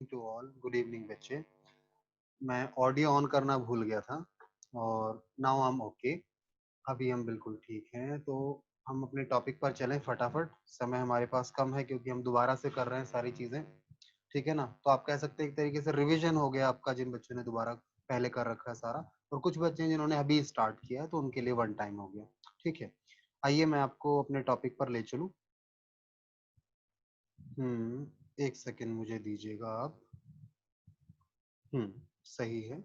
To all, good evening बच्चे। मैं audio on करना भूल गया था और नाउ आई एम ओके। अभी हम बिल्कुल ठीक हैं, तो हम अपने टॉपिक पर चलें फटाफट। समय हमारे पास कम है क्योंकि हम दोबारा से कर रहे हैं सारी चीज़ें, ठीक है ना। तो आप कह सकते हैं एक तरीके से रिवीजन हो गया आपका, जिन बच्चों ने दोबारा पहले कर रखा है सारा, और कुछ बच्चे हैं जिन्होंने अभी स्टार्ट किया है तो उनके लिए वन टाइम हो गया। ठीक है, आइए मैं आपको अपने टॉपिक पर ले चलूँ। एक सेकेंड मुझे दीजिएगा आप। सही है।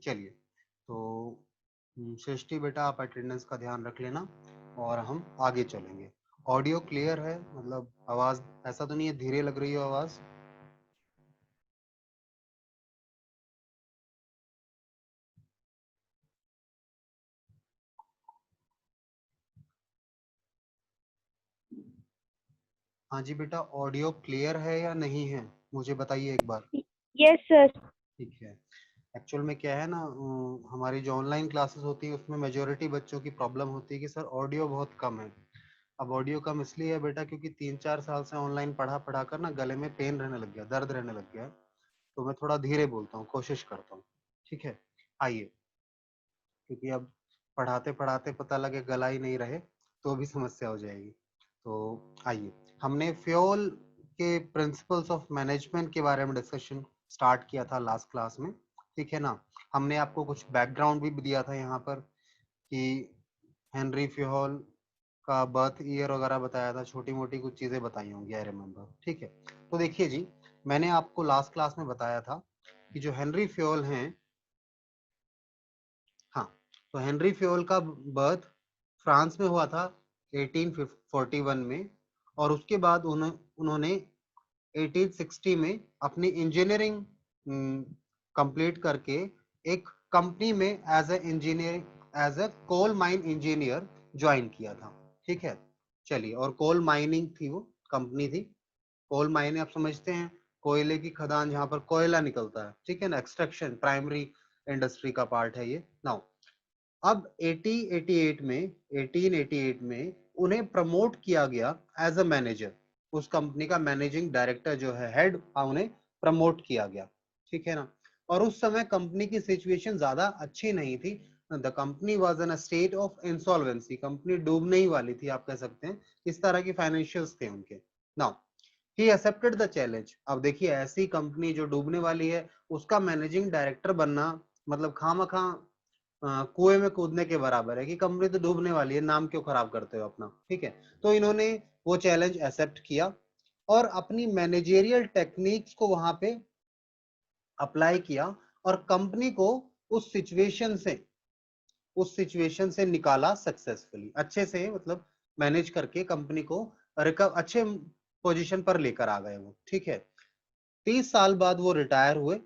चलिए, तो सृष्टि बेटा आप अटेंडेंस का ध्यान रख लेना और हम आगे चलेंगे। ऑडियो क्लियर है, मतलब आवाज ऐसा तो नहीं है धीरे लग रही हो आवाज? हाँ जी बेटा, ऑडियो क्लियर है या नहीं है, मुझे बताइए एक बार। Yes sir. ठीक है। एक्चुअल में क्या है ना, हमारी जो ऑनलाइन क्लासेस होती है उसमें मेजोरिटी बच्चों की प्रॉब्लम होती है कि सर ऑडियो बहुत कम है। अब ऑडियो कम इसलिए है बेटा क्योंकि 3-4 साल से ऑनलाइन पढ़ा पढ़ा कर ना गले में पेन रहने लग गया, दर्द रहने लग गया है। तो मैं थोड़ा धीरे बोलता हूँ, कोशिश करता हूँ। ठीक है, आइए। क्योंकि अब पढ़ाते पढ़ाते पता लगे गला ही नहीं रहे तो भी समस्या हो जाएगी। तो आइए, हमने फ्यूल के प्रिंसिपल्स ऑफ मैनेजमेंट के बारे में डिस्कशन स्टार्ट किया था लास्ट क्लास में, ठीक है ना। हमने आपको कुछ बैकग्राउंड भी दिया था यहाँ पर कि हेनरी फ्यूल का बर्थ ईयर वगैरह बताया था, छोटी मोटी कुछ चीजें बताई होंगी, आई रिमेम्बर। ठीक है, तो देखिए जी, मैंने आपको लास्ट क्लास में बताया था कि जो हेनरी फ्यूल हैं, हाँ, तो हेनरी फ्यूल का बर्थ फ्रांस में हुआ था 1841 में, और उसके बाद उन्होंने 1860 में अपनी इंजीनियरिंग कंप्लीट करके एक कंपनी में as a engineer, as a coal mine engineer join किया था। ठीक है, चलिए, और कोल माइनिंग थी, वो कंपनी थी। कोल माइन आप समझते हैं, कोयले की खदान जहां पर कोयला निकलता है, ठीक है ना, एक्सट्रैक्शन प्राइमरी इंडस्ट्री का पार्ट है ये। नाउ अब 1888 में उन्हें प्रमोट किया गया एज अ मैनेजर। उस कंपनी का मैनेजिंग डायरेक्टर जो है, हेड, उन्हें प्रमोट किया गया, ठीक है ना। और उस समय कंपनी की सिचुएशन ज्यादा अच्छी नहीं थी। The company was in a state of insolvency, company डूबने ही वाली थी, आप कह सकते हैं। इस तरह की फाइनेंशियल्स थे उनके। Now he accepted the challenge. अब देखिए, ऐसी कंपनी जो डूबने वाली है, उसका मैनेजिंग डायरेक्टर बनना मतलब खामखा कुएं में कूदने के बराबर है कि कंपनी तो डूबने वाली है, नाम क्यों खराब करते हो अपना। ठीक है, तो इन्होंने वो चैलेंज एक्सेप्ट किया और अपनी मैनेजेरियल टेक्निक्स को वहां पे अप्लाई किया और कंपनी को उस सिचुएशन से निकाला सक्सेसफुली, अच्छे से, मतलब मैनेज करके कंपनी को अच्छे पोजीशन पर लेकर आ गए वो। ठीक है, 30 साल बाद वो रिटायर हुए,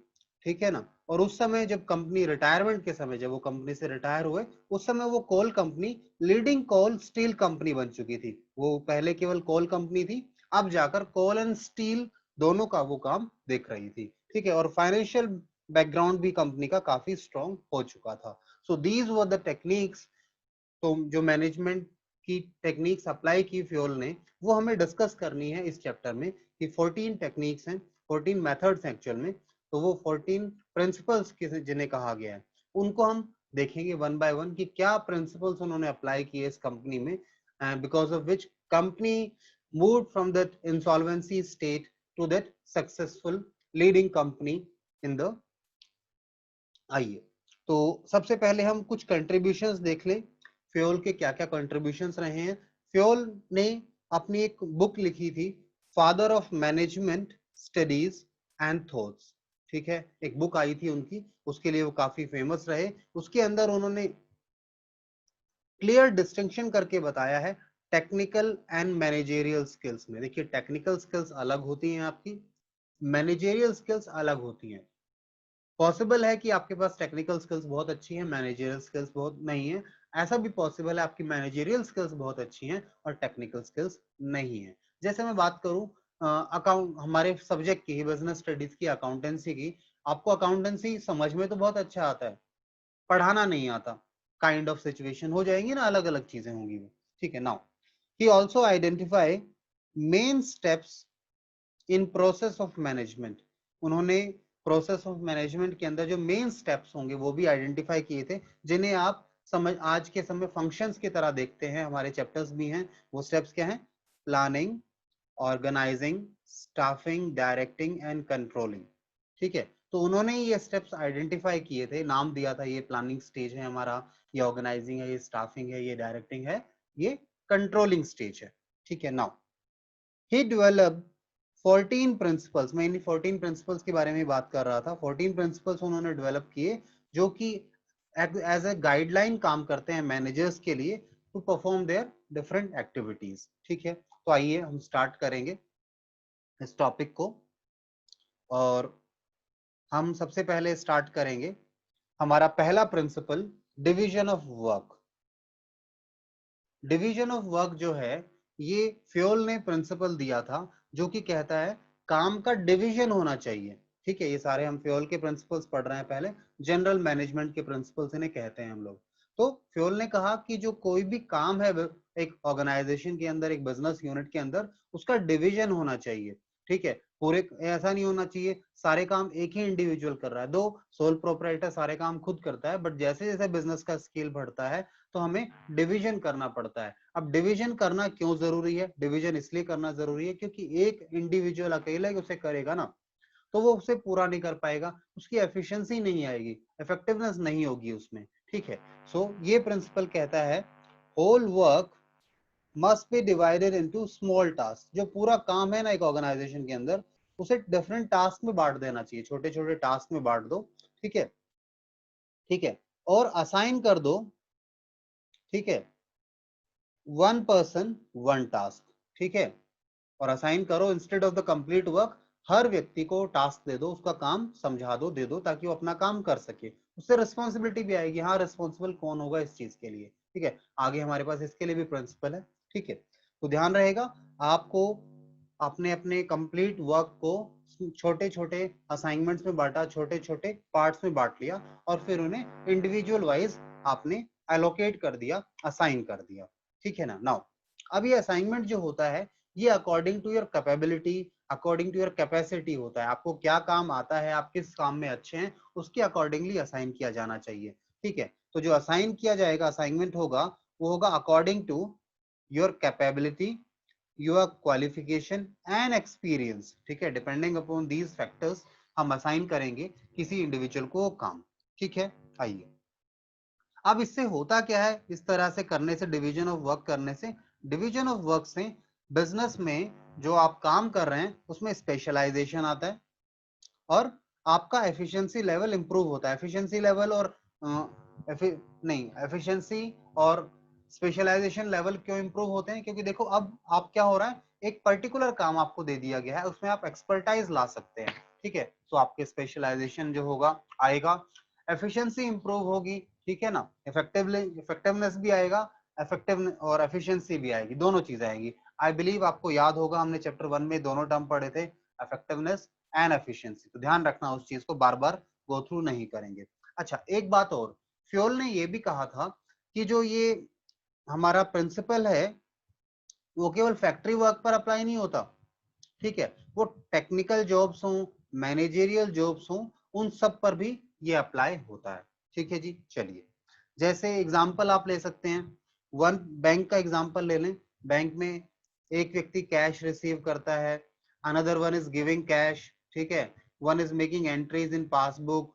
ठीक है ना। और उस समय जब कंपनी रिटायरमेंट के समय जब वो कंपनी से रिटायर हुए, उस समय वो कोल कंपनी लीडिंग कोल स्टील कंपनी बन चुकी थी। वो पहले केवल कोल कंपनी थी, अब जाकर कोल एंड स्टील दोनों का वो काम देख रही थी। ठीक है, और फाइनेंशियल बैकग्राउंड भी कंपनी का काफी स्ट्रॉन्ग हो चुका था। So these were the techniques. तो जो मैनेजमेंट की टेक्निक्स अप्लाई की फ्यूल ने, वो हमें डिस्कस करनी है इस चैप्टर में कि 14 टेक्निक्स हैं, 14 मेथड्स हैं एक्चुअल में। तो वो 14 प्रिंसिपल्स जिन्हें कहा गया है, उनको हम देखेंगे वन बाय वन कि क्या प्रिंसिपल्स उन्होंने अप्लाई किए इस कंपनी में, because of which company move from that insolvency state to that successful leading company in the. आइए, तो सबसे पहले हम कुछ कंट्रीब्यूशंस देख लें, फ्योल के क्या क्या कंट्रीब्यूशंस रहे हैं। फ्योल ने अपनी एक बुक लिखी थी, father of management studies and thoughts. ठीक है, एक बुक आई थी उनकी, उसके लिए वो काफी फेमस रहे। उसके अंदर उन्होंने क्लियर डिस्टिंक्शन करके बताया है टेक्निकल एंड मैनेजेरियल स्किल्स में। देखिए, टेक्निकल स्किल्स अलग होती हैं आपकी, मैनेजेरियल स्किल्स अलग होती हैं। पॉसिबल है कि आपके पास टेक्निकल स्किल्स बहुत अच्छी हैं, मैनेजरियल स्किल्स बहुत नहीं है। ऐसा भी पॉसिबल है आपकी मैनेजरियल स्किल्स बहुत अच्छी हैं और टेक्निकल स्किल्स नहीं है। जैसे मैं बात करूं अकाउंट, हमारे सब्जेक्ट की, बिजनेस स्टडीज की, अकाउंटेंसी की, आपको अकाउंटेंसी समझ में तो बहुत अच्छा आता है, पढ़ाना नहीं आता, काइंड ऑफ सिचुएशन हो जाएंगी ना, अलग अलग चीजें होंगी वो। ठीक है, now he also identify main steps in process of management, उन्होंने प्रोसेस ऑफ मैनेजमेंट के अंदर जो मेन स्टेप्स होंगे वो भी आइडेंटिफाई किए थे, जिन्हें आप समझ आज के समय फंक्शंस की तरह देखते हैं, हमारे चैप्टर्स भी हैं। वो स्टेप्स क्या हैं? Planning, organising, staffing, directing and controlling. ठीक है, तो उन्होंने ये स्टेप्स आइडेंटिफाई किए थे, नाम दिया था, ये प्लानिंग स्टेज है हमारा, ये ऑर्गेनाइजिंग है, ये स्टाफिंग है, ये डायरेक्टिंग है, ये कंट्रोलिंग स्टेज है। ठीक है, नाउ ही डेवलप्ड 14 प्रिंसिपल्स, मैं इन 14 प्रिंसिपल्स के बारे में बात कर रहा था। 14 प्रिंसिपल्स उन्होंने डेवलप किए जो कि एज ए गाइडलाइन काम करते हैं मैनेजर्स के लिए to perform their different activities. ठीक है, तो आइए हम स्टार्ट करेंगे इस टॉपिक को। और हम सबसे पहले स्टार्ट करेंगे हमारा पहला principle, division of work. Division of work जो है, ये फ्योल ने प्रिंसिपल दिया था, जो कि कहता है काम का डिवीजन होना चाहिए। ठीक है, ये सारे हम फ्योल के प्रिंसिपल्स पढ़ रहे हैं पहले, जनरल मैनेजमेंट के प्रिंसिपल्स इन्हें कहते हैं हम लोग। तो फ्योल ने कहा कि जो कोई भी काम है एक ऑर्गेनाइजेशन के अंदर, एक बिजनेस यूनिट के अंदर, उसका डिवीजन होना चाहिए। ठीक है, पूरे ऐसा नहीं होना चाहिए सारे काम एक ही इंडिविजुअल कर रहा है। दो सोल प्रोपराइटर सारे काम खुद करता है, बट जैसे जैसे बिजनेस का स्केल बढ़ता है तो हमें डिवीजन करना पड़ता है। अब डिवीजन करना क्यों जरूरी है? डिवीजन इसलिए करना जरूरी है क्योंकि एक इंडिविजुअल अकेला उसे करेगा ना, तो वो उसे पूरा नहीं कर पाएगा, उसकी एफिशिएंसी नहीं आएगी, इफेक्टिवनेस नहीं होगी उसमें। ठीक है, सो ये प्रिंसिपल कहता है whole work must be divided into small task. जो पूरा काम है ना एक ऑर्गेनाइजेशन के अंदर, उसे डिफरेंट टास्क में बांट देना चाहिए, छोटे छोटे टास्क में बांट दो। ठीक है, ठीक है, और असाइन कर दो। ठीक है, वन पर्सन वन टास्क। ठीक है, और असाइन करो instead of the complete work, हर व्यक्ति को टास्क दे दो, उसका काम समझा दो, दे दो, ताकि वो अपना काम कर सके। उससे रिस्पॉन्सिबिलिटी भी आएगी, हाँ रिस्पॉन्सिबल कौन होगा इस चीज के लिए। ठीक है, आगे हमारे पास इसके लिए भी प्रिंसिपल है। ठीक है, तो ध्यान रहेगा आपको, अपने अपने कंप्लीट वर्क को छोटे छोटे असाइनमेंट्स में बांटा, छोटे छोटे पार्ट्स में बांट लिया, और फिर उन्हें इंडिविजुअल वाइज आपने एलोकेट कर दिया, असाइन कर दिया। ठीक है ना। नाउ अब ये असाइनमेंट जो होता है, ये according to your capability, according to your capacity होता है। आपको क्या काम आता है, आप किस काम में अच्छे हैं, उसके अकॉर्डिंगली असाइन किया जाना चाहिए। ठीक है, तो जो असाइन किया जाएगा, असाइनमेंट होगा, वो होगा according to your capability, your qualification and experience. ठीक है, डिपेंडिंग अपॉन दीज फैक्टर्स हम असाइन करेंगे किसी इंडिविजुअल को काम। ठीक है, आइए अब इससे होता क्या है, इस तरह से करने से, डिवीजन ऑफ वर्क करने से, डिवीजन ऑफ वर्क से बिजनेस में जो आप काम कर रहे हैं उसमें स्पेशलाइजेशन आता है, और आपका एफिशिएंसी लेवल इंप्रूव होता है। एफिशिएंसी लेवल और नहीं, एफिशिएंसी और स्पेशलाइजेशन लेवल क्यों इंप्रूव होते हैं? क्योंकि देखो अब आप क्या हो रहा है, एक पर्टिकुलर काम आपको दे दिया गया है, उसमें आप एक्सपर्टाइज ला सकते हैं। ठीक है, तो आपके स्पेशलाइजेशन जो होगा आएगा, एफिशिएंसी इंप्रूव होगी। ठीक है ना, इफेक्टिवनेस भी आएगा, इफेक्टिव और एफिशिएंसी भी आएगी, दोनों चीजें आएंगी। आई बिलीव आपको याद होगा, हमने चैप्टर 1 में दोनों टर्म पढ़े थे, इफेक्टिवनेस एंड एफिशिएंसी। तो ध्यान रखना, उस चीज को बार बार गो थ्रू नहीं करेंगे। अच्छा, एक बात और, फ्योल ने ये भी कहा था कि जो ये हमारा प्रिंसिपल है, वो केवल फैक्ट्री वर्क पर अप्लाई नहीं होता। ठीक है, वो टेक्निकल जॉब्स हों, मैनेजेरियल जॉब्स हों, उन सब पर भी ये अप्लाई होता है। ठीक है जी, चलिए जैसे एग्जांपल आप ले सकते हैं, वन बैंक का एग्जांपल ले लें। बैंक में एक व्यक्ति कैश रिसीव करता है, another one is giving cash. ठीक है, one is making entries in passbook.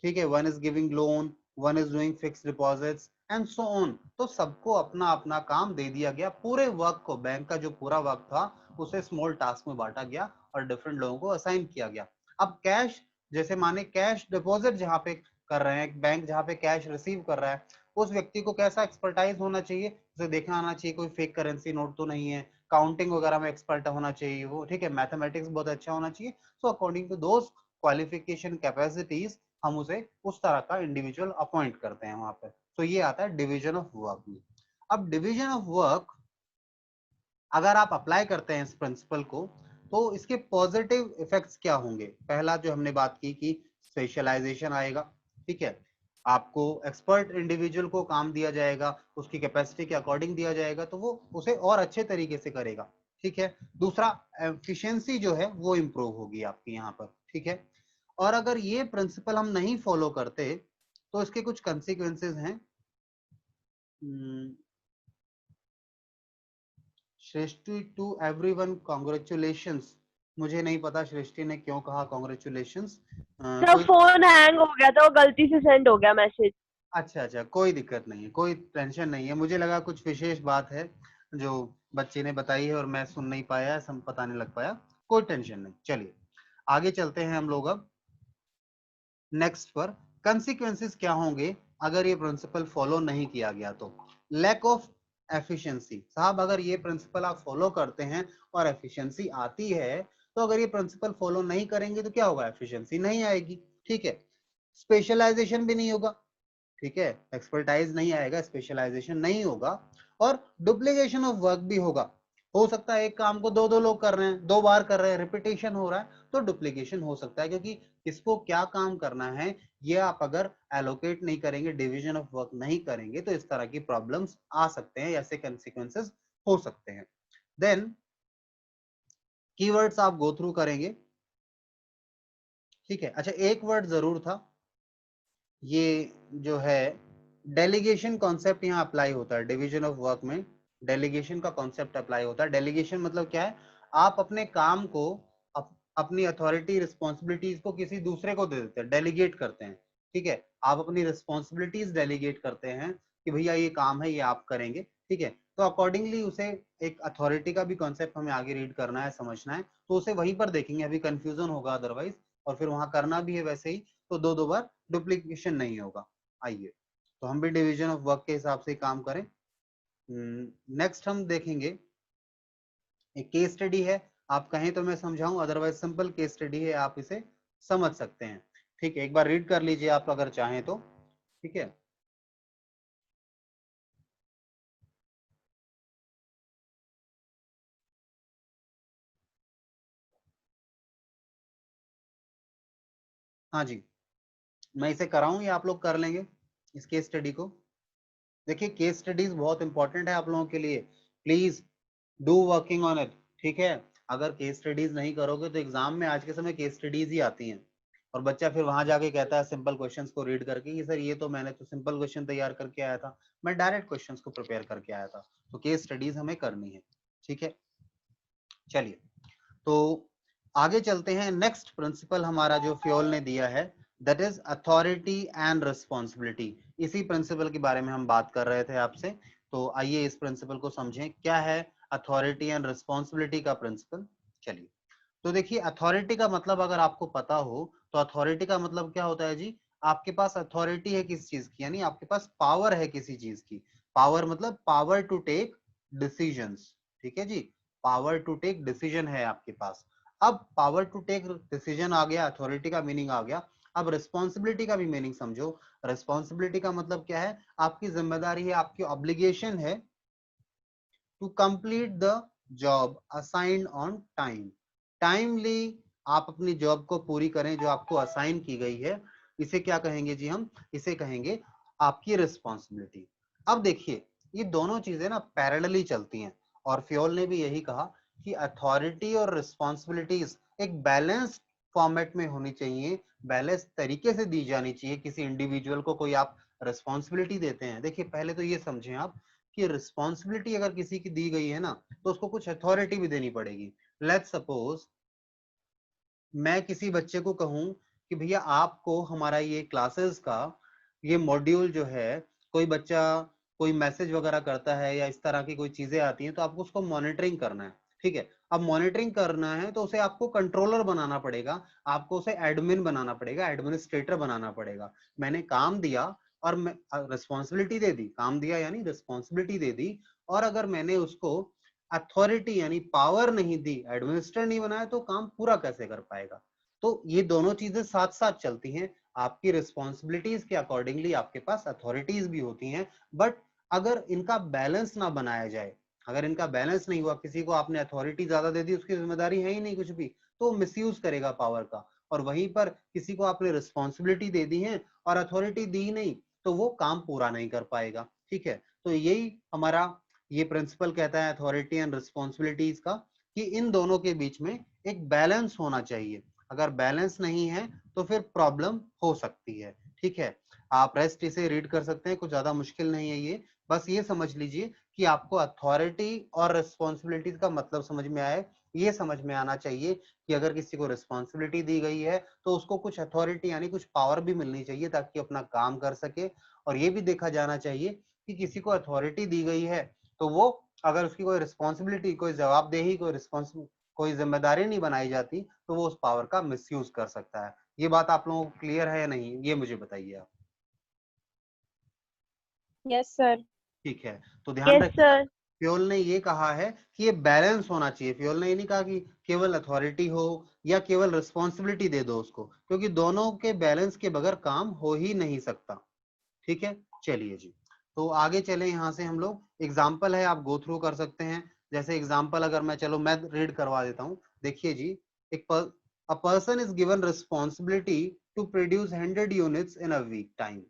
ठीक है, one is giving loan, one is doing fixed deposits and so on. तो सबको अपना अपना काम दे दिया गया, पूरे वर्क को, बैंक का जो पूरा वर्क था उसे स्मॉल टास्क में बांटा गया और डिफरेंट लोगों को असाइन किया गया। अब कैश, जैसे माने कैश डिपॉजिट जहां पे कर रहे हैं, बैंक जहां पे कैश रिसीव कर रहा है, उस व्यक्ति को कैसा एक्सपर्टाइज होना चाहिए, उसे देखना आना चाहिए कोई फेक करेंसी नोट तो नहीं है, काउंटिंग वगैरह में एक्सपर्ट होना चाहिए वो। ठीक है, मैथमेटिक्स बहुत अच्छा होना चाहिए। So according to those qualification capacities हम उसे उस तरह का इंडिविजुअल अपॉइंट करते हैं वहां पे। तो ये आता है डिवीजन ऑफ वर्क में। अब डिवीजन ऑफ वर्क अगर आप अप्लाई करते हैं इस प्रिंसिपल को, तो इसके पॉजिटिव इफेक्ट्स क्या होंगे? पहला जो हमने बात की कि स्पेशलाइजेशन आएगा। ठीक है, आपको एक्सपर्ट इंडिविजुअल को काम दिया जाएगा, उसकी कैपेसिटी के अकॉर्डिंग दिया जाएगा, तो वो उसे और अच्छे तरीके से करेगा। ठीक है। दूसरा, एफिशिएंसी जो है वो इंप्रूव होगी आपकी यहाँ पर, ठीक है। और अगर ये प्रिंसिपल हम नहीं फॉलो करते तो इसके कुछ कंसिक्वेंसेस हैं। सृष्टि टू एवरीवन कॉन्ग्रेचुलेशंस। मुझे नहीं पता सृष्टि ने क्यों कहा कॉन्ग्रेचुलेशंस। सर कोई, फोन हैंग हो गया था, वो गलती से सेंड हो गया मैसेज। अच्छा अच्छा, कोई दिक्कत नहीं है, कोई टेंशन नहीं है। मुझे लगा कुछ विशेष बात है जो बच्चे ने बताई है और मैं सुन नहीं पाया, सम पता नहीं लग पाया। कोई टेंशन नहीं, चलिए आगे चलते हैं हम लोग अब नेक्स्ट पर। कंसिक्वेंसेस क्या होंगे अगर ये प्रिंसिपल फॉलो नहीं किया गया तो? Lack of efficiency. साहब अगर ये प्रिंसिपल आप फॉलो करते हैं और एफिशिएंसी आती है, तो अगर ये प्रिंसिपल फॉलो नहीं करेंगे तो क्या होगा? एफिशिएंसी नहीं आएगी, ठीक है। स्पेशलाइजेशन भी नहीं होगा, ठीक है। एक्सपर्टाइज नहीं आएगा, स्पेशलाइजेशन नहीं होगा, और डुप्लीकेशन ऑफ वर्क भी होगा। हो सकता है एक काम को दो दो लोग कर रहे हैं, दो बार कर रहे हैं, रिपीटेशन हो रहा है, तो डुप्लीकेशन हो सकता है, क्योंकि किसको क्या काम करना है ये आप अगर एलोकेट नहीं करेंगे, डिवीजन ऑफ वर्क नहीं करेंगे, तो इस तरह की प्रॉब्लम्स आ सकते हैं, ऐसे कंसिक्वेंसेस हो सकते हैं। देन कीवर्ड्स आप गो थ्रू करेंगे, ठीक है। अच्छा, एक वर्ड जरूर था, ये जो है डेलीगेशन कॉन्सेप्ट यहाँ अप्लाई होता है डिवीजन ऑफ वर्क में। डेलीगेशन का कॉन्सेप्ट अप्लाई होता है। डेलीगेशन मतलब क्या है? आप अपने काम को, अपनी अथॉरिटी रिस्पॉन्सिबिलिटीज को किसी दूसरे को दे देते हैं, डेलीगेट करते हैं, ठीक है। आप अपनी रिस्पॉन्सिबिलिटीज डेलीगेट करते हैं कि भैया ये काम है, ये आप करेंगे, ठीक है। तो अकॉर्डिंगली उसे एक अथॉरिटी का भी कॉन्सेप्ट हमें आगे रीड करना है, समझना है, तो उसे वहीं पर देखेंगे, अभी कंफ्यूजन होगा अदरवाइज, और फिर वहां करना भी है वैसे ही, तो दो दो बार डुप्लीकेशन नहीं होगा। आइए तो हम भी डिवीजन ऑफ वर्क के हिसाब से काम करें। नेक्स्ट हम देखेंगे एक केस स्टडी है। आप कहें तो मैं समझाऊं, अदरवाइज सिंपल केस स्टडी है, आप इसे समझ सकते हैं, ठीक है। एक बार रीड कर लीजिए आप अगर चाहें तो, ठीक है। हाँ जी, मैं इसे कराऊं या आप लोग कर लेंगे इस केस स्टडी को? देखिए केस स्टडीज बहुत इंपॉर्टेंट है आप लोगों के लिए, please do working on it, ठीक है। अगर केस स्टडीज नहीं करोगे तो एग्जाम में आज के समय केस स्टडीज ही आती हैं, और बच्चा फिर वहां जाके कहता है सिंपल क्वेश्चंस को रीड करके कि सर ये तो मैंने तो सिंपल क्वेश्चन तैयार करके आया था, मैं डायरेक्ट क्वेश्चंस को प्रिपेयर करके आया था। तो केस स्टडीज हमें करनी है, ठीक है। चलिए तो आगे चलते हैं। नेक्स्ट प्रिंसिपल हमारा जो फ्योल ने दिया है, that is authority and responsibility. इसी प्रिंसिपल के बारे में हम बात कर रहे थे आपसे, तो आइए इस प्रिंसिपल को समझें, क्या है अथॉरिटी एंड रिस्पॉन्सिबिलिटी का प्रिंसिपल। चलिए तो देखिए, अथॉरिटी का मतलब अगर आपको पता हो तो अथॉरिटी का मतलब क्या होता है जी? आपके पास अथॉरिटी है किसी चीज की, यानी आपके पास पावर है किसी चीज की। पावर मतलब पावर टू टेक डिसीजंस, ठीक है जी। पावर टू टेक डिसीजन है आपके पास। अब पावर टू टेक डिसीजन आ गया, अथॉरिटी का मीनिंग आ गया। अब रिस्पॉन्सिबिलिटी का भी मीनिंग समझो। रिस्पॉन्सिबिलिटी का मतलब क्या है? आपकी जिम्मेदारी है, आपकी ऑब्लिगेशन है to complete the job assigned on time. Timely आप अपनी जॉब को पूरी करें जो आपको असाइन की गई है, इसे क्या कहेंगे जी? हम इसे कहेंगे आपकी रिस्पॉन्सिबिलिटी। अब देखिए ये दोनों चीजें ना पैरेलली चलती हैं, और फ्योल ने भी यही कहा कि अथॉरिटी और रिस्पॉन्सिबिलिटीज एक बैलेंस्ड फॉर्मेट में होनी चाहिए, बैलेंस तरीके से दी जानी चाहिए। किसी इंडिविजुअल को कोई आप रिस्पॉन्सिबिलिटी देते हैं, देखिए पहले तो ये समझें आप कि रिस्पॉन्सिबिलिटी अगर किसी की दी गई है ना, तो उसको कुछ अथॉरिटी भी देनी पड़ेगी। लेट्स सपोज मैं किसी बच्चे को कहूं कि भैया आपको हमारा ये क्लासेस का ये मॉड्यूल जो है, कोई बच्चा कोई मैसेज वगैरह करता है या इस तरह की कोई चीजें आती हैं, तो आपको उसको मॉनिटरिंग करना है, ठीक है। अब मॉनिटरिंग करना है तो उसे आपको कंट्रोलर बनाना पड़ेगा, आपको उसे एडमिन बनाना पड़ेगा, एडमिनिस्ट्रेटर बनाना पड़ेगा। मैंने काम दिया और मैं रिस्पॉन्सिबिलिटी दे दी, काम दिया यानी रिस्पॉन्सिबिलिटी दे दी, और अगर मैंने उसको अथॉरिटी यानी पावर नहीं दी, एडमिनिस्ट्रेटर नहीं बनाया, तो काम पूरा कैसे कर पाएगा? तो ये दोनों चीजें साथ साथ चलती हैं। आपकी रिस्पॉन्सिबिलिटीज के अकॉर्डिंगली आपके पास अथॉरिटीज भी होती हैं, बट अगर इनका बैलेंस ना बनाया जाए, अगर इनका बैलेंस नहीं हुआ, किसी को आपने अथॉरिटी ज्यादा दे दी, उसकी जिम्मेदारी है ही नहीं कुछ भी, तो मिसयूज करेगा पावर का। और वहीं पर किसी को आपने रिस्पॉन्सिबिलिटी दे दी है और अथॉरिटी दी नहीं, तो वो काम पूरा नहीं कर पाएगा, ठीक है। तो यही हमारा ये प्रिंसिपल कहता है अथॉरिटी एंड रिस्पॉन्सिबिलिटीज का। कि इन दोनों के बीच में एक बैलेंस होना चाहिए। अगर बैलेंस नहीं है तो फिर प्रॉब्लम हो सकती है। ठीक है, आप रेस्ट इसे रीड कर सकते हैं, कुछ ज्यादा मुश्किल नहीं है ये। बस ये समझ लीजिए कि आपको अथॉरिटी और रिस्पॉन्सिबिलिटीज का मतलब समझ में आए। ये समझ में आना चाहिए कि अगर किसी को रिस्पॉन्सिबिलिटी दी गई है तो उसको कुछ अथॉरिटी यानी कुछ पावर भी मिलनी चाहिए ताकि अपना काम कर सके। और ये भी देखा जाना चाहिए कि किसी को अथॉरिटी दी गई है तो वो अगर उसकी कोई रिस्पॉन्सिबिलिटी, कोई जवाबदेही, कोई जिम्मेदारी नहीं बनाई जाती तो वो उस पावर का मिसयूज कर सकता है। ये बात आप लोगों को क्लियर है या नहीं, ये मुझे बताइए आप। Yes sir. ठीक है, तो ध्यान यस रखिएगा, सर। फ्योल ने ये कहा है कि ये बैलेंस होना चाहिए। फ्योल ने ये नहीं कहा कि केवल अथॉरिटी हो या केवल रिस्पॉन्सिबिलिटी दे दो उसको, क्योंकि दोनों के बैलेंस के बगैर काम हो ही नहीं सकता। ठीक है, चलिए जी, तो आगे चले। यहाँ से हम लोग एग्जाम्पल है, आप गो थ्रू कर सकते हैं। जैसे एग्जाम्पल अगर मैं, चलो मैं रीड करवा देता हूँ। देखिए जी, एक a person is given responsibility to produce 100 units in a week time.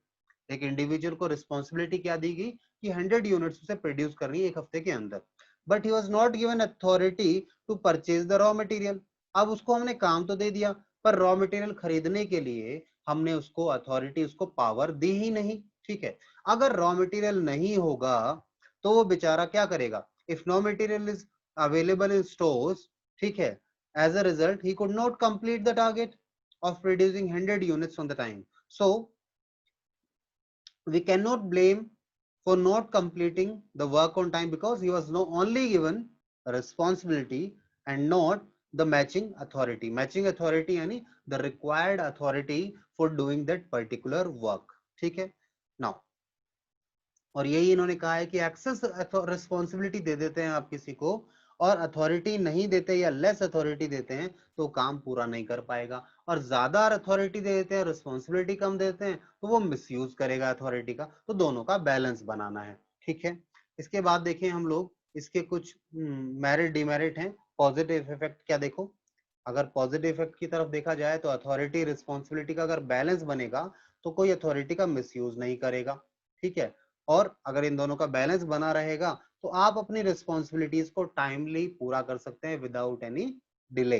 एक इंडिविजुअल को रिस्पॉन्सिबिलिटी क्या दी गई कि 100 यूनिट्स उसे प्रोड्यूस करनी है एक हफ्ते के अंदर। But he was not given authority to purchase the raw material. अब उसको हमने काम तो दे दिया, पर रॉ मटेरियल खरीदने के लिए हमने उसको अथॉरिटी, उसको पावर दी ही नहीं। ठीक है, अगर रॉ मटेरियल नहीं होगा तो वो बेचारा क्या करेगा? If no material is available in stores, ठीक है, as a result he could not complete the target of producing 100 units on the time. So we cannot blame for not completing the work on time because he was no only given a responsibility and not the matching authority. Matching authority यानी the required authority for doing that particular work. ठीक है, now और यही इन्होंने कहा है कि access responsibility दे देते हैं आप किसी को और अथॉरिटी नहीं देते या लेस अथॉरिटी देते हैं तो काम पूरा नहीं कर पाएगा, और ज्यादा अथॉरिटी दे देते हैं, रिस्पॉन्सिबिलिटी कम देते हैं तो वो मिसयूज करेगा अथॉरिटी का। तो दोनों का बैलेंस बनाना है। ठीक है, इसके बाद देखें हम लोग इसके कुछ मेरिट डिमेरिट हैं। पॉजिटिव इफेक्ट क्या, देखो अगर पॉजिटिव इफेक्ट की तरफ देखा जाए तो अथॉरिटी रिस्पॉन्सिबिलिटी का अगर बैलेंस बनेगा तो कोई अथॉरिटी का मिसयूज नहीं करेगा। ठीक है, और अगर इन दोनों का बैलेंस बना रहेगा तो आप अपनी रिस्पॉन्सिबिलिटीज को टाइमली पूरा कर सकते हैं विदाउट एनी डिले।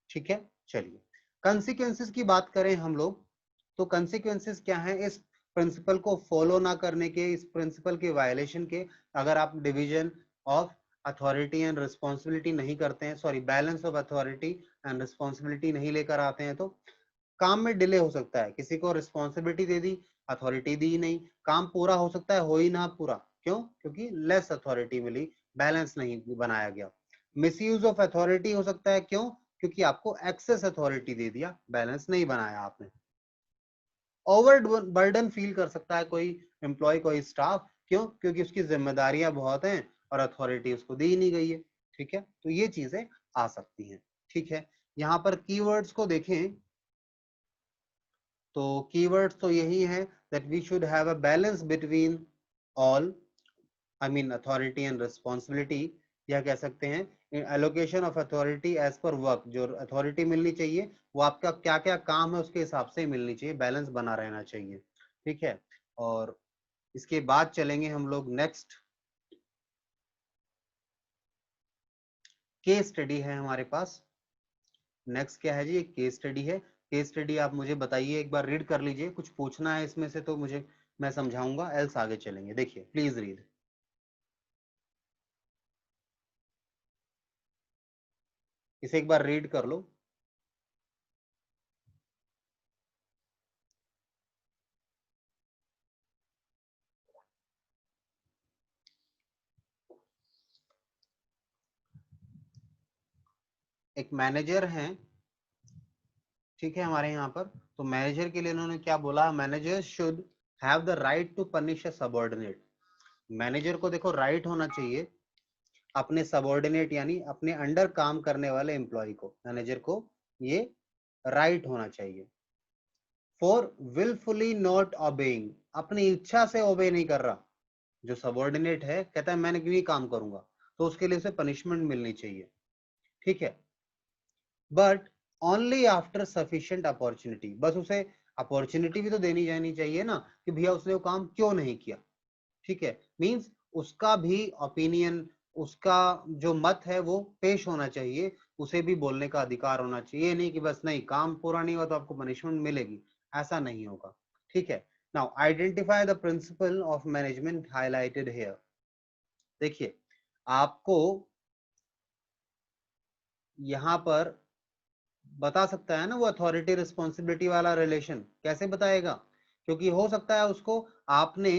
ठीक है, चलिए कंसिक्वेंसेस की बात करें हम लोग, तो कंसिक्वेंसेस क्या है इस प्रिंसिपल को फॉलो ना करने के, इस प्रिंसिपल के वायलेशन के। अगर आप division of authority and responsibility नहीं करते हैं, sorry balance of authority and responsibility नहीं लेकर आते हैं तो काम में डिले हो सकता है। किसी को रिस्पॉन्सिबिलिटी दे दी, अथॉरिटी दी नहीं, काम पूरा हो सकता है हो ही ना पूरा। क्यों? क्योंकि लेस अथॉरिटी मिली, बैलेंस नहीं बनाया गया। मिसयूज ऑफ अथॉरिटी हो सकता है, क्यों? क्योंकि आपको एक्सेस अथॉरिटी दे दिया, बैलेंस नहीं बनाया आपने। ओवर बर्डन फील कर सकता है कोई एम्प्लॉय, कोई स्टाफ, क्यों? क्योंकि उसकी जिम्मेदारियां बहुत हैं और अथॉरिटी उसको दी नहीं गई है। ठीक है, तो ये चीजें आ सकती हैं। ठीक है, यहाँ पर कीवर्ड्स को देखें तो कीवर्ड्स तो यही है that we should have a balance between all, I mean authority and responsibility, या कह सकते हैं allocation of authority as per work. जो अथॉरिटी मिलनी चाहिए वो आपका क्या क्या काम है उसके हिसाब से मिलनी चाहिए, बैलेंस बना रहना चाहिए। ठीक है, और इसके बाद चलेंगे हम लोग नेक्स्ट केस स्टडी है हमारे पास। नेक्स्ट क्या है जी? एक केस स्टडी है। केस स्टडी आप मुझे बताइए, एक बार रीड कर लीजिए, कुछ पूछना है इसमें से तो मुझे, मैं समझाऊंगा, एल्स आगे चलेंगे। देखिए प्लीज रीड। इसे एक बार रीड कर लो। एक मैनेजर हैं, ठीक है, हमारे यहाँ पर। तो मैनेजर के लिए उन्होंने क्या बोला? Manager should have the right to punish a subordinate. Manager को देखो राइट होना चाहिए अपने सबऑर्डिनेट यानी अपने अंडर काम करने वाले एम्प्लॉय को, मैनेजर को ये राइट होना चाहिए। फॉर विलफुली नॉट ओबेइंग, अपनी इच्छा से ओबे नहीं कर रहा, जो सबऑर्डिनेट है कहता है मैं नहीं काम करूंगा, तो उसके लिए उसे पनिशमेंट मिलनी चाहिए। ठीक है, but only after sufficient opportunity, बस उसे अपॉर्चुनिटी भी तो देनी जानी चाहिए ना कि भैया उसने वो काम क्यों नहीं किया। ठीक है, मींस उसका भी ओपिनियन, उसका जो मत है वो पेश होना चाहिए, उसे भी बोलने का अधिकार होना चाहिए। ये नहीं कि बस नहीं काम पूरा नहीं हुआ तो आपको पनिशमेंट मिलेगी, ऐसा नहीं होगा। ठीक है। Now identify the principle of management highlighted here. देखिए आपको यहाँ पर बता सकता है ना वो अथॉरिटी रिस्पॉन्सिबिलिटी वाला रिलेशन, कैसे बताएगा? क्योंकि हो सकता है उसको आपने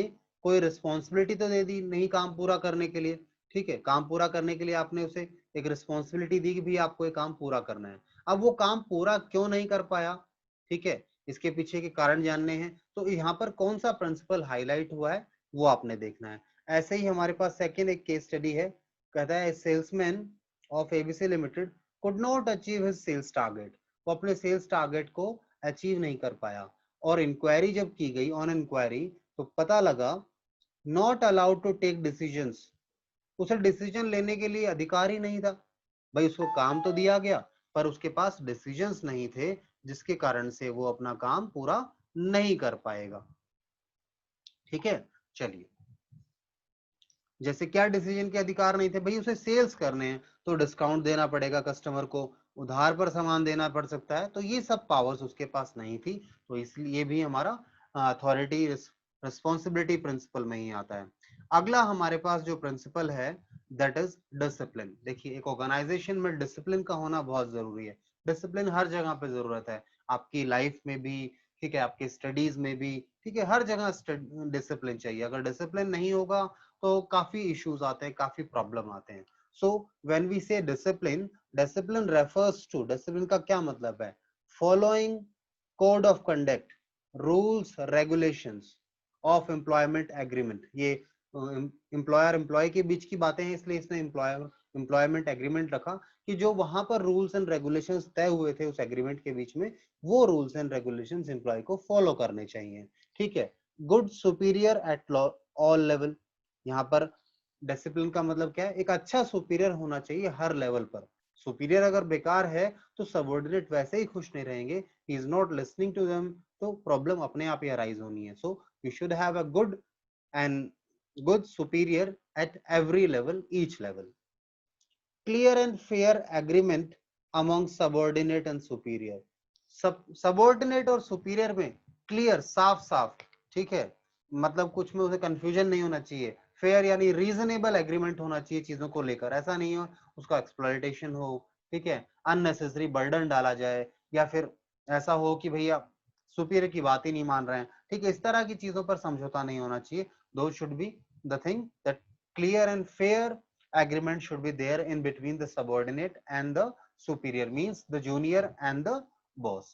कोई रिस्पॉन्सिबिलिटी तो दे दी नहीं काम पूरा करने के लिए, ठीक है, काम पूरा करने के लिए आपने उसे एक रिस्पॉन्सिबिलिटी दी कि भी आपको ये काम पूरा करना है। अब वो काम पूरा क्यों नहीं कर पाया, ठीक है, इसके पीछे के कारण जानने हैं, तो यहाँ पर कौन सा प्रिंसिपल हाईलाइट हुआ है वो आपने देखना है। ऐसे ही हमारे पास सेकेंड एक केस स्टडी है, कहता है salesman of ABC limited could not achieve his sales target, वो अपने सेल्स टारगेट को अचीव नहीं कर पाया। और इंक्वायरी जब की गई ऑन इंक्वायरी तो पता लगा not allowed to take decisions, उसे डिसीजन लेने के लिए अधिकार ही नहीं था। भाई उसको काम तो दिया गया पर उसके पास डिसीजंस नहीं थे, जिसके कारण से वो अपना काम पूरा नहीं कर पाएगा। ठीक है, चलिए जैसे क्या डिसीजन के अधिकार नहीं थे, भाई उसे सेल्स करने हैं तो डिस्काउंट देना पड़ेगा कस्टमर को, उधार पर सामान देना पड़ सकता है, तो ये सब पावर्स उसके पास नहीं थी, तो इसलिए भी हमारा अथॉरिटी रिस्पॉन्सिबिलिटी प्रिंसिपल में ही आता है। अगला हमारे पास जो प्रिंसिपल है दैट इज डिसिप्लिन। देखिए एक ऑर्गेनाइजेशन में डिसिप्लिन का होना बहुत जरूरी है। डिसिप्लिन हर जगह पे जरूरत है, आपकी लाइफ में भी, ठीक है, आपके स्टडीज में भी, ठीक है, हर जगह डिसिप्लिन चाहिए। अगर डिसिप्लिन नहीं होगा तो काफी इश्यूज आते हैं, काफी प्रॉब्लम आते हैं। So when we say discipline, discipline refers to, discipline का क्या मतलब है? Following code of conduct, rules regulations of employment agreement. ये एम्प्लॉयर एम्प्लॉय के बीच की बातें हैं, इसलिए इसने एम्प्लॉयमेंट एग्रीमेंट रखा कि जो वहां पर रूल्स एंड रेगुलेशंस तय हुए थे उस एग्रीमेंट के बीच में, वो रूल्स एंड रेगुलेशंस एम्प्लॉय को फॉलो करने चाहिए। ठीक है। Good superior at all level, यहाँ पर डिसिप्लिन का मतलब क्या है? एक अच्छा सुपीरियर होना चाहिए हर लेवल पर। सुपीरियर अगर बेकार है तो सबऑर्डिनेट वैसे ही खुश नहीं रहेंगे, he is not listening to them, तो प्रॉब्लम अपने आप ही अराइज होनी है। So you should have a good and good superior at every level, each level. Clear and fair agreement among subordinate and superior. Subordinate और superior में clear, साफ साफ, ठीक है, मतलब कुछ में उसे कंफ्यूजन नहीं होना चाहिए। फेयर यानी रीजनेबल एग्रीमेंट होना चाहिए चीजों को लेकर, ऐसा नहीं हो उसका एक्सप्लॉयटेशन हो, ठीक है, अननेसेसरी बर्डन डाला जाए, या फिर ऐसा हो कि भैया सुपीरियर की बात ही नहीं मान रहे हैं, ठीक है, इस तरह की चीजों पर समझौता नहीं होना चाहिए। दो should be the thing that clear and fair agreement should be there in between the subordinate and the superior, means the junior and the boss.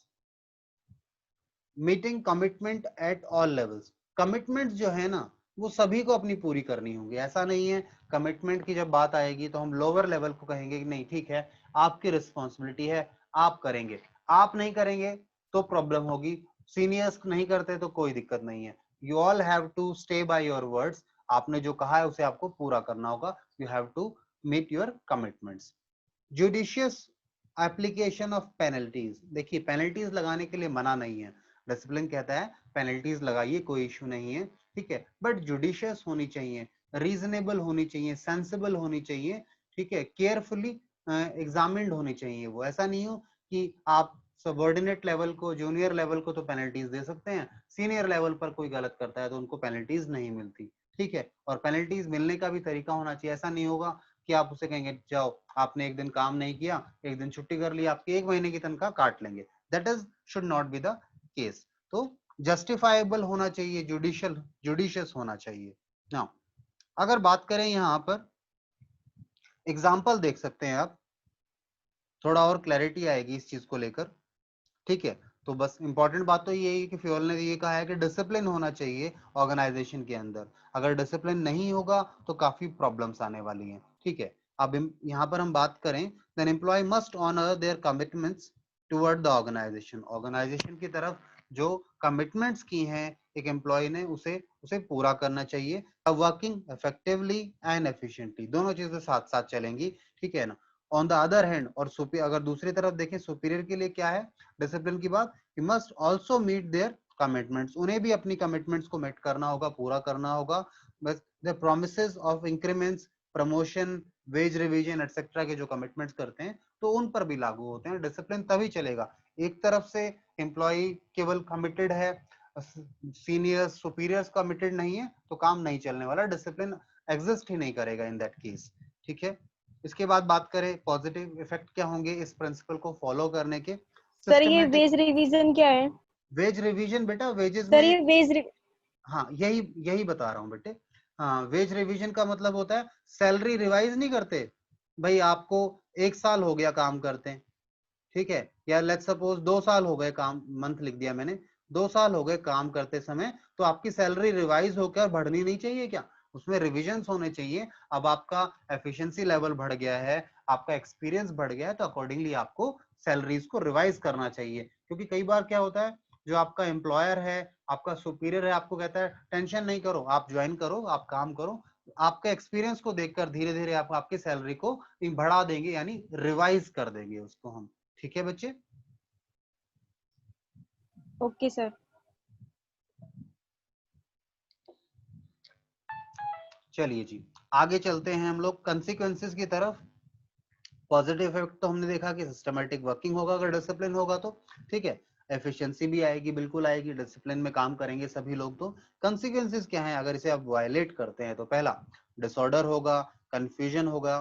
Meeting commitment at all levels, commitment जो है ना वो सभी को अपनी पूरी करनी होगी। ऐसा नहीं है कमिटमेंट की जब बात आएगी तो हम लोअर लेवल को कहेंगे कि नहीं ठीक है आपकी रिस्पॉन्सिबिलिटी है, आप करेंगे, आप नहीं करेंगे तो प्रॉब्लम होगी, सीनियर्स नहीं करते तो कोई दिक्कत नहीं है। You all have to stay by your words, आपने जो कहा है उसे आपको पूरा करना होगा। You have to meet your commitments. Judicious application of penalties, देखिए पेनल्टीज लगाने के लिए मना नहीं है, डिसिप्लिन कहता है पेनल्टीज लगाइए, कोई इश्यू नहीं है, ठीक है, बट जुडिशियस होनी चाहिए, रीजनेबल होनी चाहिए, सेंसिबल होनी चाहिए, ठीक है, केयरफुली एग्जामिन्ड होनी चाहिए। वो ऐसा नहीं हो कि आप सबऑर्डिनेट लेवल को, जूनियर लेवल को तो पेनल्टीज दे सकते हैं, सीनियर लेवल पर कोई गलत करता है तो उनको पेनल्टीज नहीं मिलती, ठीक है। और पेनल्टीज मिलने का भी तरीका होना चाहिए, ऐसा नहीं होगा कि आप उसे कहेंगे जाओ आपने एक दिन काम नहीं किया, एक दिन छुट्टी कर ली, आपकी एक महीने की तनख्वाह काट लेंगे, that is should not be the case. तो जस्टिफाइबल होना चाहिए, जुडिशियल जुडिशियस होना चाहिए। नाउ अगर बात करें यहाँ पर एग्जाम्पल देख सकते हैं आप, थोड़ा और क्लैरिटी आएगी इस चीज को लेकर, ठीक है। तो बस इंपॉर्टेंट बात तो ये है कि फ्योल ने ये कहा है कि डिसिप्लिन होना चाहिए ऑर्गेनाइजेशन के अंदर, अगर डिसिप्लिन नहीं होगा तो काफी प्रॉब्लम्स आने वाली हैं, ठीक है। अब यहाँ पर हम बात करें, then employee must honour their commitments toward the organisation, organisation की तरफ जो कमिटमेंट्स की हैं एक एम्प्लॉय ने उसे उसे पूरा करना चाहिए। वर्किंग इफेक्टिवली एंड एफिशिएंटली, दोनों चीजें साथ साथ चलेंगी, ठीक है ना। ऑन द अदर हैंड, और अगर दूसरी तरफ देखें सुपीरियर के लिए क्या है डिसिप्लिन की बात, you must also meet their commitments, उन्हें भी अपनी कमिटमेंट्स को मेट करना होगा, पूरा करना होगा। बस the promises of increments, promotion veg revision etcetera के जो कमिटमेंट्स करते हैं तो उन पर भी लागू होते हैं। डिसिप्लिन तभी चलेगा, एक तरफ से एम्प्लॉय केवल कमिटेड है, सीनियर्स सुपीरियर्स कमिटेड नहीं है, तो काम नहीं चलने वाला, डिसिप्लिन एग्जिस्ट ही नहीं करेगा इन दैट केस। ठीक है, इसके बाद बात करें पॉजिटिव इफेक्ट क्या होंगे इस प्रिंसिपल को फॉलो करने के। सर ये सिस्टमेटिक वेज रिवीजन क्या है? वेज रिवीजन बेटा, वेजेस सर में, ये वेज हाँ यही यही बता रहा हूँ बेटे। हाँ, वेज रिवीजन का मतलब होता है सैलरी रिवाइज नहीं करते भाई, आपको 1 साल हो गया काम करते हैं, ठीक है, या लेट्स सपोज 2 साल हो गए, काम मंथ लिख दिया मैंने, 2 साल हो गए काम करते समय, तो आपकी सैलरी रिवाइज होकर बढ़नी नहीं चाहिए क्या? उसमें रिविजन्स होने चाहिए। अब आपका एफिशिएंसी लेवल बढ़ गया है, आपका एक्सपीरियंस बढ़ गया है, तो अकॉर्डिंगली आपको सैलरीज को रिवाइज करना चाहिए। क्योंकि कई बार क्या होता है, जो आपका एम्प्लॉयर है, आपका सुपीरियर है, आपको कहता है टेंशन नहीं करो, आप ज्वाइन करो, आप काम करो, आपके एक्सपीरियंस को देखकर धीरे धीरे आप आपकी सैलरी को बढ़ा देंगे, यानी रिवाइज कर देंगे उसको हम। ठीक है बच्चे? Okay sir. चलिए जी, आगे चलते हैं हम लोग कंसिक्वेंसेस की तरफ। पॉजिटिव इफेक्ट तो हमने देखा कि सिस्टमैटिक वर्किंग होगा अगर डिसिप्लिन होगा तो, ठीक है, एफिशिएंसी भी आएगी, बिल्कुल आएगी, डिसिप्लिन में काम करेंगे सभी लोग। तो कंसिक्वेंसेस क्या है अगर इसे आप वायलेट करते हैं? तो पहला डिसऑर्डर होगा, कंफ्यूजन होगा,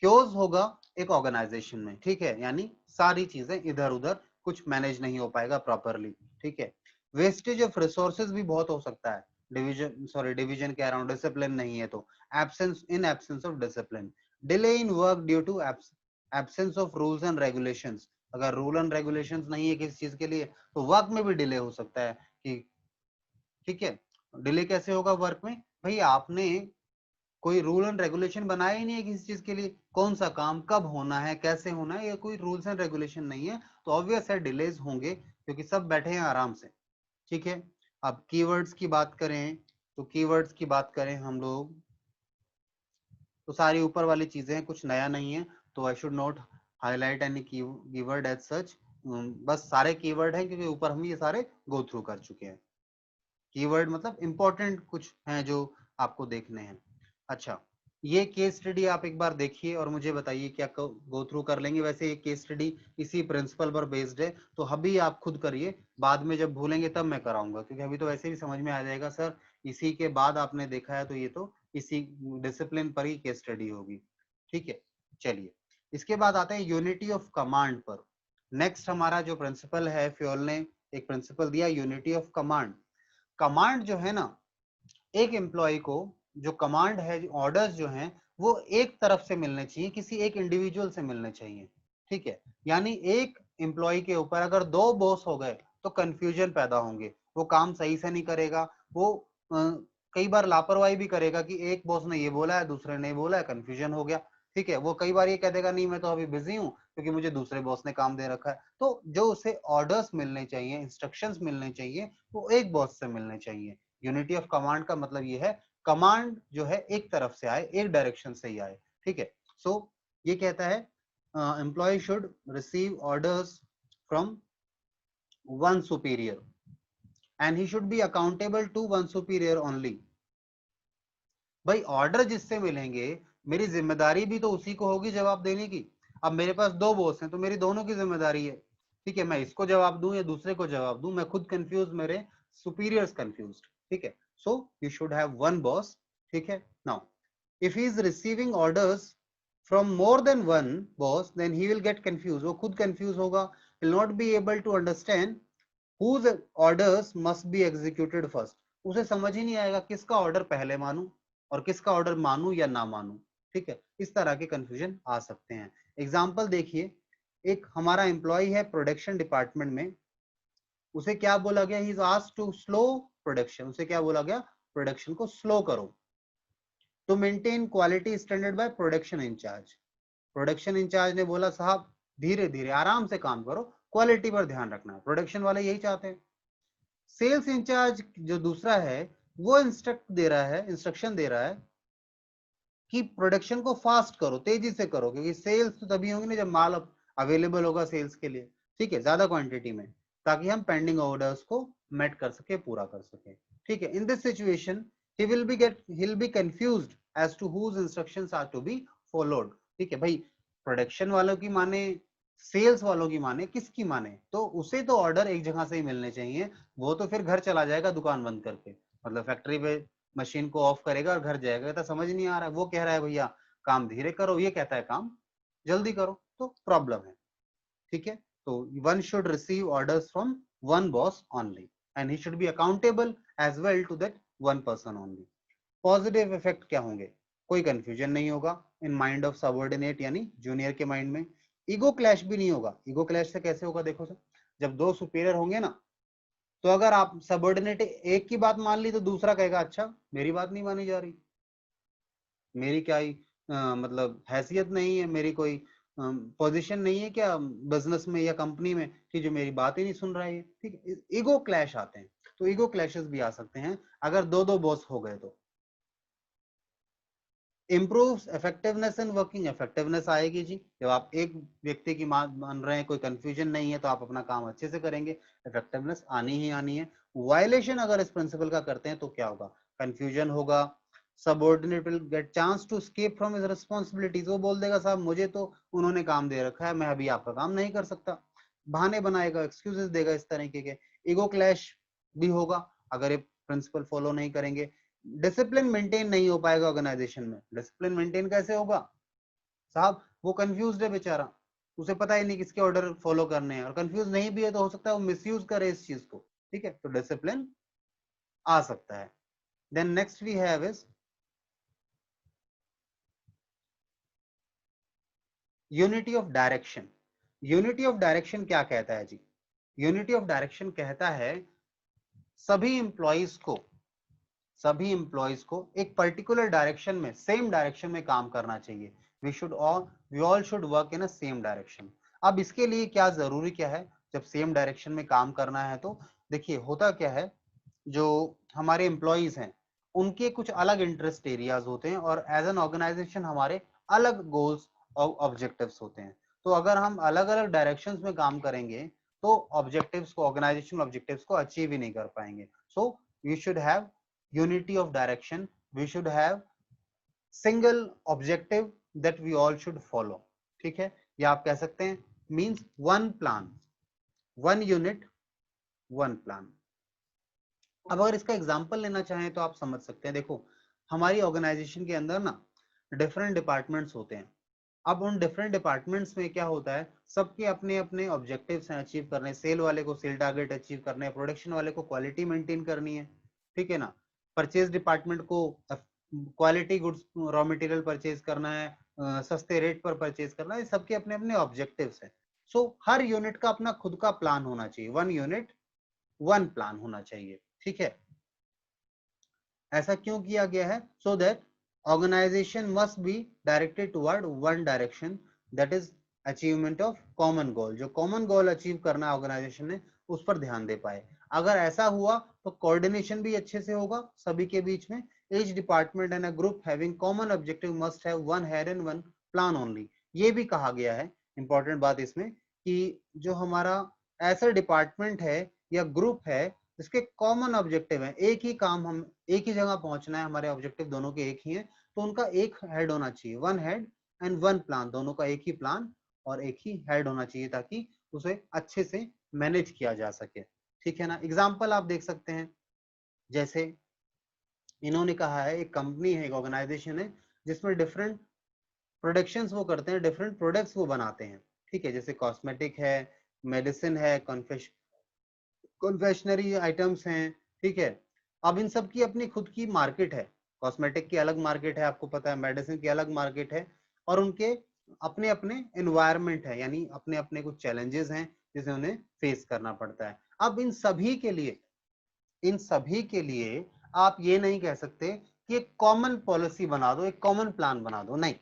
क्योज होगा एक ऑर्गेनाइजेशन में, ठीक है, यानी सारी चीजें इधर उधर, कुछ मैनेज नहीं हो पाएगा प्रॉपरली, ठीक है। वेस्टेज ऑफ रिसोर्सेज भी बहुत हो सकता है, डिवीजन कह रहा हूँ, डिसिप्लिन नहीं है तो, absence of discipline, delay in work due to absence of rules and regulations. अगर रूल एंड रेगुलेशंस नहीं है किसी चीज के लिए तो वर्क में भी डिले हो सकता है कि, ठीक है, डिले कैसे होगा वर्क में? भाई आपने कोई रूल एंड रेगुलेशन बनाया ही नहीं है किसी चीज के लिए, कौन सा काम कब होना है, कैसे होना है, ये कोई रूल्स एंड रेगुलेशन नहीं है, तो ऑब्वियस है डिलेज होंगे, क्योंकि सब बैठे हैं आराम से। ठीक है, अब कीवर्ड्स की बात करें, तो कीवर्ड्स की बात करें हम लोग, तो सारी ऊपर वाली चीजें हैं, कुछ नया नहीं है, तो I should not highlight any keyword as such, बस सारे कीवर्ड हैं क्योंकि ऊपर हम ये सारे गो थ्रू कर चुके हैं। कीवर्ड मतलब इंपॉर्टेंट कुछ हैं जो आपको देखने हैं। अच्छा, ये केस स्टडी आप एक बार देखिए और मुझे बताइए क्या गो थ्रू कर लेंगे? वैसे ये केस स्टडी इसी प्रिंसिपल पर बेस्ड है, तो अभी आप खुद करिए, बाद में जब भूलेंगे तब मैं कराऊंगा, क्योंकि अभी तो वैसे भी समझ में आ जाएगा सर, इसी के बाद आपने देखा है तो ये तो इसी डिसिप्लिन पर ही केस स्टडी होगी। ठीक है, चलिए इसके बाद आते हैं यूनिटी ऑफ कमांड पर। नेक्स्ट हमारा जो प्रिंसिपल है, फ्योल ने एक प्रिंसिपल दिया यूनिटी ऑफ कमांड। कमांड जो है ना, एक एम्प्लॉय को जो कमांड है, ऑर्डर्स जो हैं, वो एक तरफ से मिलने चाहिए, किसी एक इंडिविजुअल से मिलने चाहिए। ठीक है, यानी एक एम्प्लॉय के ऊपर अगर 2 बॉस हो गए तो कंफ्यूजन पैदा होंगे, वो काम सही से नहीं करेगा, वो कई बार लापरवाही भी करेगा कि एक बॉस ने ये बोला है दूसरे ने बोला है, कंफ्यूजन हो गया। ठीक है, वो कई बार ये कह देगा नहीं मैं तो अभी बिजी हूँ क्योंकि मुझे दूसरे बॉस ने काम दे रखा है। तो जो उसे ऑर्डर्स मिलने चाहिए, इंस्ट्रक्शंस मिलने चाहिए, वो एक बॉस से मिलने चाहिए। यूनिटी ऑफ कमांड का मतलब ये है कमांड जो है एक तरफ से आए, एक डायरेक्शन से ही आए। ठीक है, सो ये कहता है employee should receive orders from one superior and he should be accountable to one superior only. भाई ऑर्डर जिससे मिलेंगे, मेरी जिम्मेदारी भी तो उसी को होगी जवाब देने की। अब मेरे पास 2 बॉस हैं तो मेरी दोनों की जिम्मेदारी है, ठीक है, मैं इसको जवाब दूं या दूसरे को जवाब दूं, मैं खुद कंफ्यूज, मेरे सुपीरियर्स कंफ्यूज्ड। ठीक है, so you should have one boss. ठीक है, now if he is receiving orders from more than one boss then he will get confuse, वो खुद कंफ्यूज होगा, will not be able to understand whose orders must be executed first। उसे समझ ही नहीं आएगा किसका ऑर्डर पहले मानूं और किसका ऑर्डर मानूं या ना मानूं। ठीक है, इस तरह के कंफ्यूजन आ सकते हैं। एग्जांपल देखिए, एक हमारा एम्प्लॉय है प्रोडक्शन डिपार्टमेंट में, उसे क्या बोला गया, he is asked to slow production, उसे क्या बोला गया, प्रोडक्शन को स्लो करो to maintain quality standard by production incharge. Production incharge ने बोला साहब धीरे धीरे आराम से काम करो, क्वालिटी पर ध्यान रखना है, प्रोडक्शन वाले यही चाहते हैं। सेल्स इंचार्ज जो दूसरा है वो इंस्ट्रक्शन दे रहा है कि प्रोडक्शन को फास्ट करो, तेजी से करो, क्योंकि सेल्स तो तभी होंगे ना जब माल अवेलेबल होगा सेल्स के लिए, ठीक है, ज्यादा क्वांटिटी में, ताकि हम पेंडिंग ऑर्डर्स को मेट कर सके, पूरा कर सके। ठीक है, in this situation he will be confused as to whose instructions are to be followed, ठीक है भाई, प्रोडक्शन वालों की माने, सेल्स वालों की माने, किसकी माने, तो उसे तो ऑर्डर एक जगह से ही मिलने चाहिए, वो तो फिर घर चला जाएगा दुकान बंद करके, मतलब फैक्ट्री पे मशीन को ऑफ करेगा और घर जाएगा, तो समझ नहीं आ रहा है, वो कह रहा है भैया काम धीरे करो, ये कहता है काम जल्दी करो, तो प्रॉब्लम है, ठीक है। तो one should receive orders from one boss only and he should be accountable as well to that one person only. Positive effect क्या होंगे, कोई कंफ्यूजन नहीं होगा इन माइंड ऑफ सबऑर्डिनेट यानी जूनियर के माइंड में, ईगो क्लैश भी नहीं होगा। ईगो क्लैश से कैसे होगा, देखो सर, जब दो सुपीरियर होंगे ना, तो अगर आप सबऑर्डिनेट एक की बात मान ली तो दूसरा कहेगा अच्छा मेरी बात नहीं मानी जा रही, मेरी क्या ही मतलब हैसियत नहीं है, मेरी कोई पोजीशन नहीं है क्या बिजनेस में या कंपनी में कि जो मेरी बात ही नहीं सुन रहा है, ठीक है, ईगो क्लैश आते हैं। तो ईगो क्लैशेस भी आ सकते हैं अगर दो दो बॉस हो गए तो। Improves effectiveness and working, effectiveness आएगी जी, जब आप एक व्यक्ति की मान रहे हैं, कोई कंफ्यूजन नहीं है, तो आप अपना काम अच्छे से करेंगे, इफेक्टिवनेस आनी ही आनी है। वायलेशन अगर इस प्रिंसिपल का करते हैं तो क्या होगा, कंफ्यूजन होगा, subordinate will get chance to escape from his responsibilities, वो बोल देगा साहब मुझे तो उन्होंने काम दे रखा है, मैं अभी आपका काम नहीं कर सकता, बहाने बनाएगा, एक्सक्यूजेस देगा इस तरीके के। ईगो क्लैश भी होगा अगर ये प्रिंसिपल फॉलो नहीं करेंगे। डिसिप्लिन मेंटेन नहीं हो पाएगा ऑर्गेनाइजेशन में, डिसिप्लिन मेंटेन कैसे होगा साहब, वो कंफ्यूज्ड है बेचारा, उसे पता ही नहीं किसके ऑर्डर फॉलो करने हैं, और कंफ्यूज नहीं भी है तो हो सकता है वो मिसयूज करे इस चीज को, ठीक है, तो डिसिप्लिन आ सकता है। Then next we have is unity of direction. Unity of direction क्या कहता है जी, यूनिटी ऑफ डायरेक्शन कहता है सभी इंप्लॉइज को, सभी इंप्लॉइज को एक पर्टिकुलर डायरेक्शन में, सेम डायरेक्शन में काम करना चाहिए। We all should work in a same direction. अब इसके लिए क्या जरूरी क्या है, जब सेम डायरेक्शन में काम करना है तो देखिए होता क्या है, जो हमारे एम्प्लॉइज हैं उनके कुछ अलग इंटरेस्ट एरियाज होते हैं, और एज एन ऑर्गेनाइजेशन हमारे अलग गोल्स और ऑब्जेक्टिव्स होते हैं। तो अगर हम अलग अलग डायरेक्शंस में काम करेंगे तो ऑब्जेक्टिव्स को, ऑर्गेनाइजेशनल ऑब्जेक्टिव्स को अचीव ही नहीं कर पाएंगे। So we should have unity of direction, we should have single objective that we all should follow, ठीक है, या आप कह सकते हैं means one plan, one unit, one plan। अब अगर इसका एग्जांपल लेना चाहें तो आप समझ सकते हैं, देखो हमारी ऑर्गेनाइजेशन के अंदर ना डिफरेंट डिपार्टमेंट्स होते हैं। अब उन डिफरेंट डिपार्टमेंट्स में क्या होता है, सबके अपने अपने ऑब्जेक्टिव्स हैं अचीव करने, सेल वाले को सेल टारगेट अचीव करने, प्रोडक्शन वाले को क्वालिटी मेंटेन करनी है, ठीक है ना, परचेज डिपार्टमेंट को quality goods raw material purchase करना है, सस्ते रेट पर परचेज करना है, सबके अपने अपने ऑब्जेक्टिव्स हैं। सो हर यूनिट का अपना खुद का प्लान होना चाहिए, वन यूनिट वन प्लान होना चाहिए, ठीक है। ऐसा क्यों किया गया है, so that organisation must be directed toward one direction, that is achievement of common goal, जो कॉमन गोल अचीव करना है ऑर्गेनाइजेशन ने उस पर ध्यान दे पाए। अगर ऐसा हुआ तो कोऑर्डिनेशन भी अच्छे से होगा सभी के बीच में। each department and a group having common objective must have one head and one plan only। ये भी कहा गया है, इंपॉर्टेंट बात इसमें, कि जो हमारा ऐसा डिपार्टमेंट है या ग्रुप है जिसके कॉमन ऑब्जेक्टिव है, एक ही काम, हम एक ही जगह पहुंचना है, हमारे ऑब्जेक्टिव दोनों के एक ही हैं, तो उनका एक हेड होना चाहिए, one head and one plan, दोनों का एक ही प्लान और एक ही हेड होना चाहिए ताकि उसे अच्छे से मैनेज किया जा सके, ठीक है ना। एग्जाम्पल आप देख सकते हैं, जैसे इन्होंने कहा है एक कंपनी है, एक ऑर्गेनाइजेशन है जिसमें डिफरेंट प्रोडक्शंस वो करते हैं, डिफरेंट प्रोडक्ट्स वो बनाते हैं, ठीक है, जैसे कॉस्मेटिक है, मेडिसिन है, कन्फेक्शनरी आइटम्स हैं, ठीक है। अब इन सब की अपनी खुद की मार्केट है, कॉस्मेटिक की अलग मार्केट है, आपको पता है, मेडिसिन की अलग मार्केट है, और उनके अपने अपने एनवायरनमेंट है, यानी अपने अपने कुछ चैलेंजेस हैं जिसे उन्हें फेस करना पड़ता है। अब इन सभी के लिए, इन सभी के लिए आप ये नहीं कह सकते कि एक कॉमन पॉलिसी बना दो, एक कॉमन प्लान बना दो, नहीं,